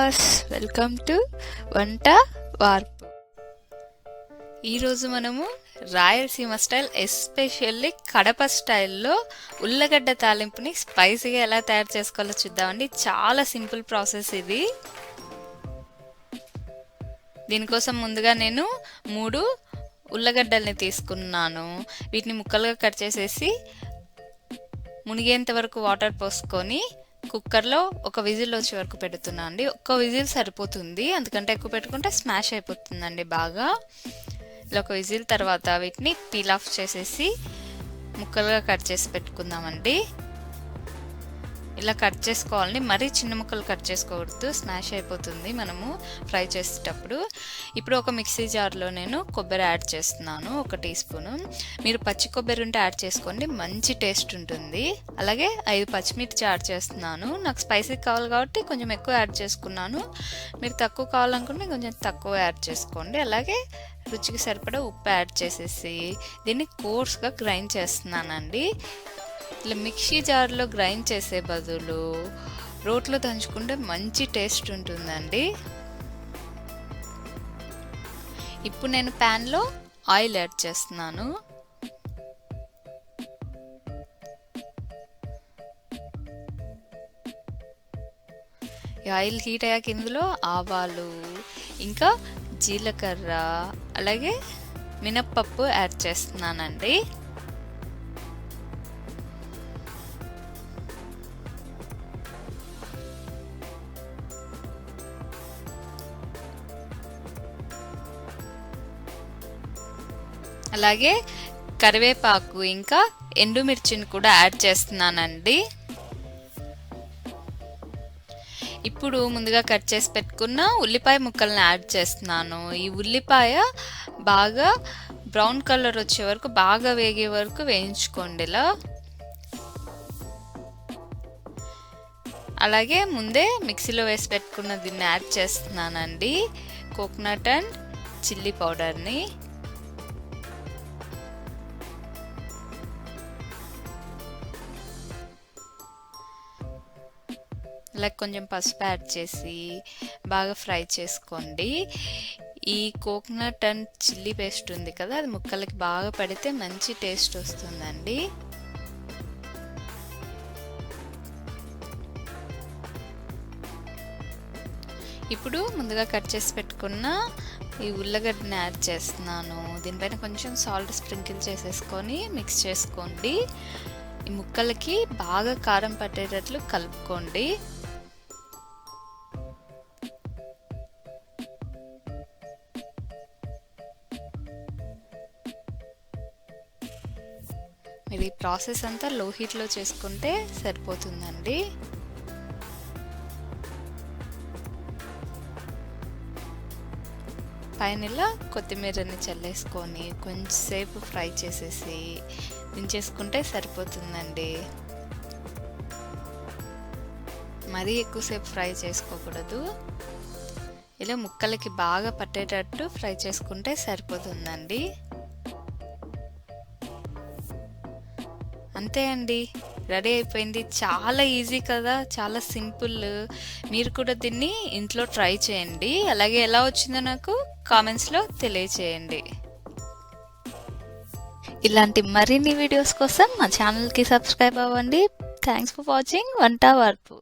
Viewers, welcome to వంట వార్పు. ఈరోజు మనము రాయలసీమ స్టైల్, ఎస్పెషల్లీ కడప స్టైల్లో ఉల్లగడ్డ తాలింపుని స్పైసీగా ఎలా తయారు చేసుకోవాలో చూద్దామండి. చాలా సింపుల్ ప్రాసెస్ ఇది. దీనికోసం ముందుగా నేను 3 ఉల్లగడ్డల్ని తీసుకున్నాను. వీటిని ముక్కలుగా కట్ చేసేసి మునిగేంత వరకు వాటర్ పోసుకొని కుక్కర్లో ఒక విజిల్ వచ్చే వరకు పెడుతున్నా అండి. ఒక్క విజిల్ సరిపోతుంది, అందుకంటే ఎక్కువ పెట్టుకుంటే స్మాష్ అయిపోతుందండి బాగా. ఇలా ఒక విజిల్ తర్వాత వీటిని పీల్ ఆఫ్ చేసేసి ముక్కలుగా కట్ చేసి పెట్టుకుందామండి. ఇలా కట్ చేసుకోవాలని, మరీ చిన్న ముక్కలు కట్ చేసుకోకూడదు, స్మాష్ అయిపోతుంది మనము ఫ్రై చేసేటప్పుడు. ఇప్పుడు ఒక మిక్సీ జార్లో నేను కొబ్బరి యాడ్ చేస్తున్నాను, 1 టీ స్పూను. మీరు పచ్చి కొబ్బరి ఉంటే యాడ్ చేసుకోండి, మంచి టేస్ట్ ఉంటుంది. అలాగే 5 పచ్చిమిర్చి యాడ్ చేస్తున్నాను. నాకు స్పైసీ కావాలి కాబట్టి కొంచెం ఎక్కువ యాడ్ చేసుకున్నాను. మీరు తక్కువ కావాలనుకుంటే కొంచెం తక్కువ యాడ్ చేసుకోండి. అలాగే రుచికి సరిపడా ఉప్పు యాడ్ చేసేసి దీన్ని కోర్స్గా గ్రైండ్ చేస్తున్నానండి. ఇలా మిక్సీ జార్లో గ్రైండ్ చేసే బదులు రోట్లో దంచుకుంటే మంచి టేస్ట్ ఉంటుందండి. ఇప్పుడు నేను ప్యాన్లో ఆయిల్ యాడ్ చేస్తున్నాను. ఈ ఆయిల్ హీట్ అయ్యాక ఇందులో ఆవాలు, ఇంకా జీలకర్ర, అలాగే మినప్పప్పు యాడ్ చేస్తున్నానండి. అలాగే కరివేపాకు, ఇంకా ఎండుమిర్చిని కూడా యాడ్ చేస్తున్నానండి. ఇప్పుడు ముందుగా కట్ చేసి పెట్టుకున్న ఉల్లిపాయ ముక్కల్ని యాడ్ చేస్తున్నాను. ఈ ఉల్లిపాయ బాగా బ్రౌన్ కలర్ వచ్చే వరకు, బాగా వేగే వరకు వేయించుకోండి ఇలా. అలాగే ముందే మిక్సీలో వేసి పెట్టుకున్న దీన్ని యాడ్ చేస్తున్నానండి, కోకోనట్ అండ్ చిల్లీ పౌడర్ని. అలా కొంచెం పసుపు యాడ్ చేసి బాగా ఫ్రై చేసుకోండి. ఈ కోకోనట్ అండ్ చిల్లీ పేస్ట్ ఉంది కదా, అది ముక్కలకి బాగా పడితే మంచి టేస్ట్ వస్తుందండి. ఇప్పుడు ముందుగా కట్ చేసి పెట్టుకున్న ఈ ఉల్లగడ్డని యాడ్ చేస్తున్నాను. దీనిపైన కొంచెం సాల్ట్ స్ప్రింకిల్ చేసేసుకొని మిక్స్ చేసుకోండి. ఈ ముక్కలకి బాగా కారం పట్టేటట్లు కలుపుకోండి. ఇది ప్రాసెస్ అంతా లో హీట్లో చేసుకుంటే సరిపోతుందండి. పైన ఇలా కొత్తిమీరని చల్లేసుకొని కొంచెంసేపు ఫ్రై చేసేసి దించేసుకుంటే సరిపోతుందండి. మరీ ఎక్కువసేపు ఫ్రై చేసుకోకూడదు, ఇలా ముక్కలకి బాగా పట్టేటట్టు ఫ్రై చేసుకుంటే సరిపోతుందండి. అంతే అండి, రెడీ అయిపోయింది. చాలా ఈజీ కదా, చాలా సింపుల్. మీరు కూడా దీన్ని ఇంట్లో ట్రై చేయండి. అలాగే ఎలా వచ్చిందో నాకు కామెంట్స్లో తెలియచేయండి. ఇలాంటి మరిన్ని వీడియోస్ కోసం మా ఛానల్కి సబ్స్క్రైబ్ అవ్వండి. థ్యాంక్స్ ఫర్ వాచింగ్ వంట వార్పు.